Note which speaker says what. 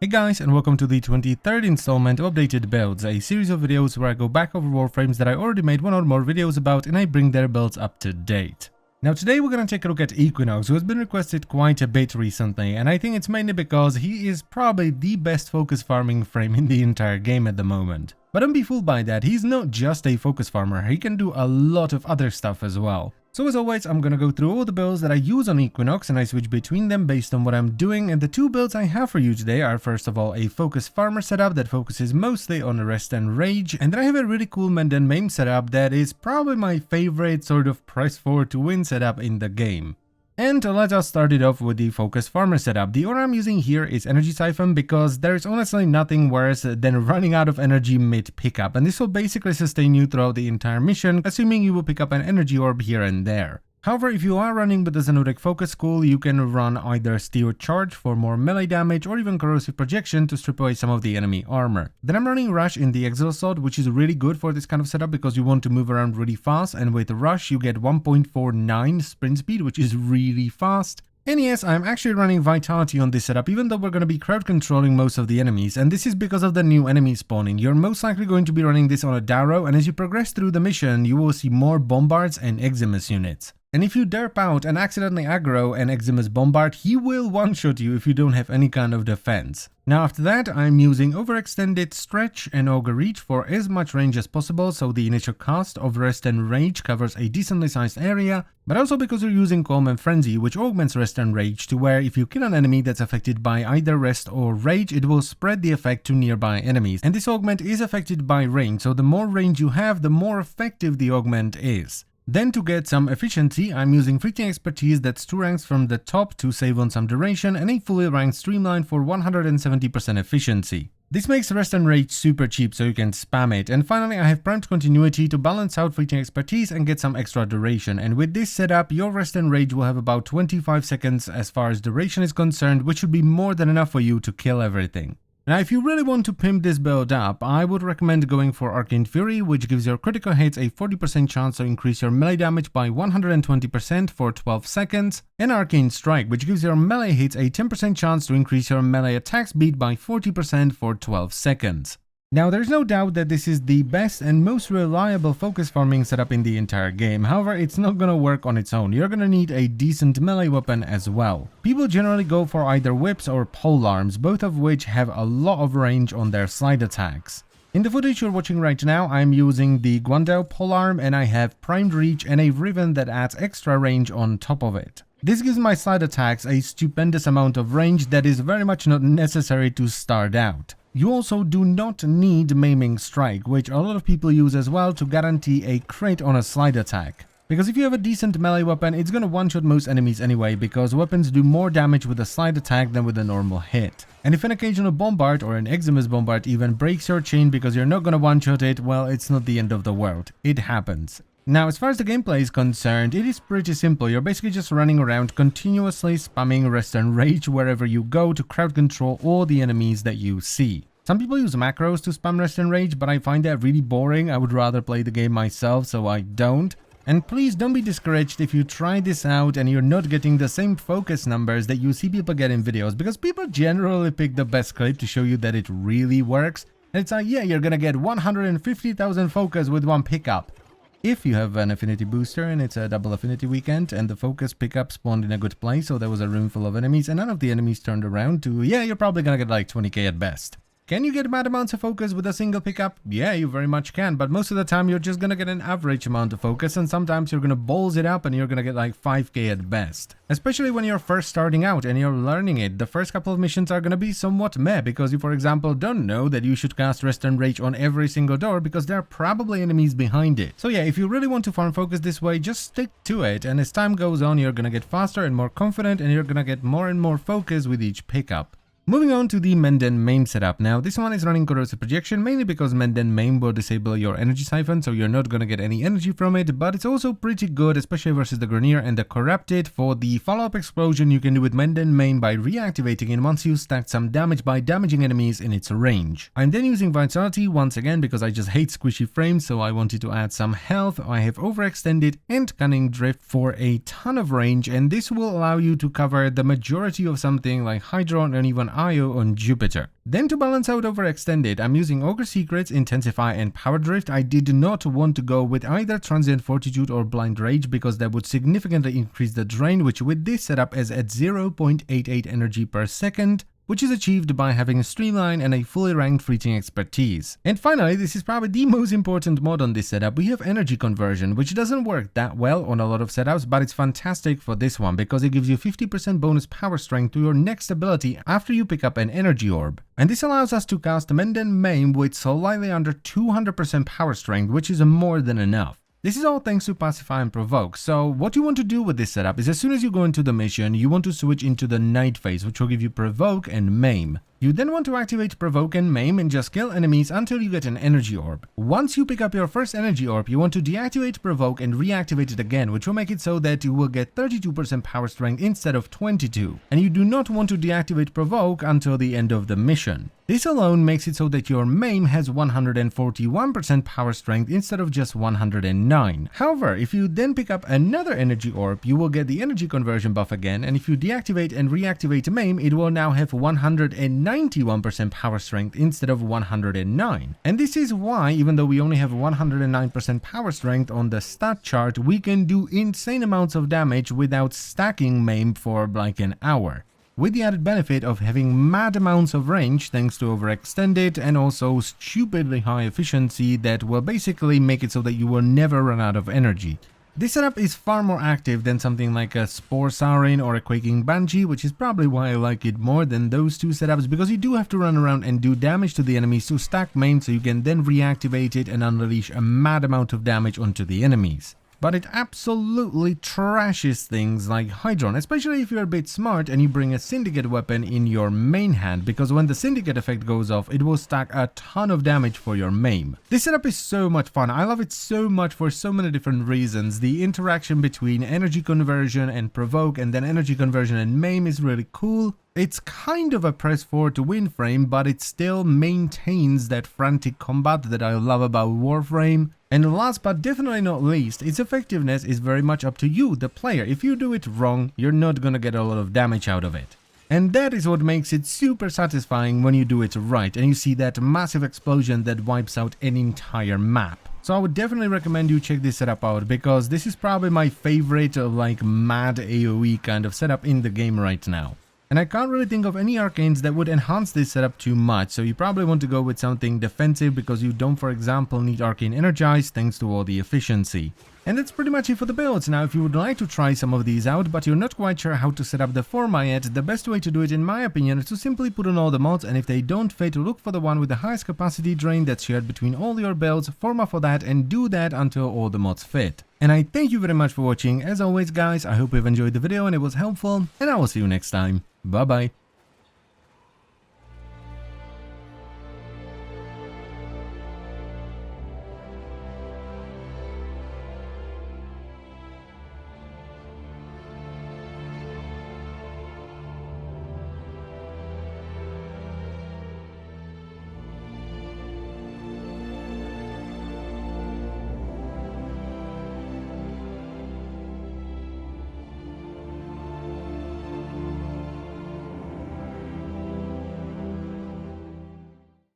Speaker 1: Hey guys, and welcome to the 23rd installment of Updated Builds, a series of videos where I go back over Warframes that I already made one or more videos about and I bring their builds up to date. Now today we're going to take a look at Equinox, who has been requested quite a bit recently, and I think it's mainly because he is probably the best focus farming frame in the entire game at the moment. But don't be fooled by that, he's not just a focus farmer, he can do a lot of other stuff as well. So as always, I'm gonna go through all the builds that I use on Equinox and I switch between them based on what I'm doing, and the two builds I have for you today are first of all a focus farmer setup that focuses mostly on rest and rage, and then I have a really cool Maim setup that is probably my favorite sort of press forward to win setup in the game. And let us start it off with the focus farmer setup. The order I'm using here is energy siphon because there is honestly nothing worse than running out of energy mid pickup, and this will basically sustain you throughout the entire mission, assuming you will pick up an energy orb here and there. However, if you are running with the Xenodic Focus School, you can run either Steel Charge for more melee damage or even Corrosive Projection to strip away some of the enemy armor. Then I'm running Rush in the Exile slot, which is really good for this kind of setup because you want to move around really fast, and with Rush you get 1.49 sprint speed, which is really fast. And yes, I'm actually running Vitality on this setup, even though we're going to be crowd controlling most of the enemies, and this is because of the new enemy spawning. You're most likely going to be running this on a Darrow, and as you progress through the mission, you will see more Bombards and Eximus units. And if you derp out and accidentally aggro an Eximus Bombard, he will one-shot you if you don't have any kind of defense. Now after that, I'm using Overextended Stretch and Augur Reach for as much range as possible, so the initial cast of Rest and Rage covers a decently sized area, but also because you're using Calm and Frenzy, which augments Rest and Rage to where if you kill an enemy that's affected by either Rest or Rage, it will spread the effect to nearby enemies. And this augment is affected by range, so the more range you have, the more effective the augment is. Then to get some efficiency, I'm using Fleeting Expertise that's 2 ranks from the top to save on some duration, and a fully ranked Streamline for 170% efficiency. This makes Rest and Rage super cheap, so you can spam it. And finally, I have Primed Continuity to balance out Fleeting Expertise and get some extra duration. And with this setup, your Rest and Rage will have about 25 seconds as far as duration is concerned, which should be more than enough for you to kill everything. Now if you really want to pimp this build up, I would recommend going for Arcane Fury, which gives your critical hits a 40% chance to increase your melee damage by 120% for 12 seconds, and Arcane Strike, which gives your melee hits a 10% chance to increase your melee attack speed by 40% for 12 seconds. Now there's no doubt that this is the best and most reliable focus farming setup in the entire game, however it's not gonna work on its own. You're gonna need a decent melee weapon as well. People generally go for either whips or polearms, both of which have a lot of range on their slide attacks. In the footage you're watching right now, I'm using the Guandao polearm and I have primed reach and a riven that adds extra range on top of it. This gives my slide attacks a stupendous amount of range that is very much not necessary to start out. You also do not need Maiming Strike, which a lot of people use as well to guarantee a crit on a slide attack. Because if you have a decent melee weapon, it's gonna one-shot most enemies anyway, because weapons do more damage with a slide attack than with a normal hit. And if an occasional Bombard, or an Eximus Bombard even, breaks your chain because you're not gonna one-shot it, well, it's not the end of the world. It happens. Now, as far as the gameplay is concerned, it is pretty simple. You're basically just running around continuously spamming Rest and Rage wherever you go to crowd control all the enemies that you see. Some people use macros to spam Rest and Rage, but I find that really boring. I would rather play the game myself, so I don't. And please don't be discouraged if you try this out and you're not getting the same focus numbers that you see people get in videos, because people generally pick the best clip to show you that it really works. And it's like, yeah, you're gonna get 150,000 focus with one pickup. If you have an affinity booster and it's a double affinity weekend and the focus pickup spawned in a good place, so there was a room full of enemies and none of the enemies turned around to, yeah, you're probably gonna get like 20k at best. Can you get mad amounts of focus with a single pickup? Yeah, you very much can, but most of the time you're just gonna get an average amount of focus, and sometimes you're gonna balls it up and you're gonna get like 5k at best. Especially when you're first starting out and you're learning it, the first couple of missions are gonna be somewhat meh, because you, for example, don't know that you should cast Rest and Rage on every single door because there are probably enemies behind it. So yeah, if you really want to farm focus this way, just stick to it, and as time goes on, you're gonna get faster and more confident, and you're gonna get more and more focus with each pickup. Moving on to the Maim setup. Now this one is running Corrosive Projection mainly because Maim will disable your energy siphon, so you're not gonna get any energy from it, but it's also pretty good, especially versus the Grenier and the Corrupted. For the follow-up explosion you can do with Maim by reactivating it once you stacked some damage by damaging enemies in its range. I'm then using Vitality once again because I just hate squishy frames, so I wanted to add some health. I have Overextended and Cunning Drift for a ton of range, and this will allow you to cover the majority of something like Hydron and even Io on Jupiter. Then to balance out Overextended, I'm using Ogre Secrets, Intensify and Power Drift. I did not want to go with either Transient Fortitude or Blind Rage because that would significantly increase the drain, which with this setup is at 0.88 energy per second, which is achieved by having a streamline and a fully ranked fleeting expertise. And finally, this is probably the most important mod on this setup, we have energy conversion, which doesn't work that well on a lot of setups, but it's fantastic for this one because it gives you 50% bonus power strength to your next ability after you pick up an energy orb. And this allows us to cast Menden Maim with slightly under 200% power strength, which is more than enough. This is all thanks to Pacify and Provoke, so what you want to do with this setup is as soon as you go into the mission, you want to switch into the night phase, which will give you Provoke and Maim. You then want to activate Provoke and Maim and just kill enemies until you get an energy orb. Once you pick up your first energy orb, you want to deactivate Provoke and reactivate it again, which will make it so that you will get 32% power strength instead of 22. And you do not want to deactivate Provoke until the end of the mission. This alone makes it so that your Maim has 141% power strength instead of just 109. However, if you then pick up another energy orb, you will get the energy conversion buff again, and if you deactivate and reactivate Maim, it will now have 191% power strength instead of 109. And this is why, even though we only have 109% power strength on the stat chart, we can do insane amounts of damage without stacking Maim for like an hour, with the added benefit of having mad amounts of range thanks to Overextended and also stupidly high efficiency that will basically make it so that you will never run out of energy. This setup is far more active than something like a Spore Siren or a Quaking Banshee, which is probably why I like it more than those two setups, because you do have to run around and do damage to the enemies to stack Maim so you can then reactivate it and unleash a mad amount of damage onto the enemies. But it absolutely trashes things like Hydron, especially if you're a bit smart and you bring a Syndicate weapon in your main hand, because when the Syndicate effect goes off, it will stack a ton of damage for your Maim. This setup is so much fun, I love it so much for so many different reasons. The interaction between energy conversion and Provoke and then energy conversion and Maim is really cool. It's kind of a press forward to Warframe, but it still maintains that frantic combat that I love about Warframe. And last but definitely not least, its effectiveness is very much up to you, the player. If you do it wrong, you're not gonna get a lot of damage out of it. And that is what makes it super satisfying when you do it right and you see that massive explosion that wipes out an entire map. So I would definitely recommend you check this setup out, because this is probably my favorite like mad AoE kind of setup in the game right now. And I can't really think of any arcanes that would enhance this setup too much, so you probably want to go with something defensive because you don't, for example, need Arcane Energize thanks to all the efficiency. And that's pretty much it for the builds. Now, if you would like to try some of these out, but you're not quite sure how to set up the forma yet, the best way to do it, in my opinion, is to simply put on all the mods, and if they don't fit, look for the one with the highest capacity drain that's shared between all your builds, forma for that, and do that until all the mods fit. And I thank you very much for watching. As always, guys, I hope you've enjoyed the video and it was helpful, and I will see you next time. Bye bye.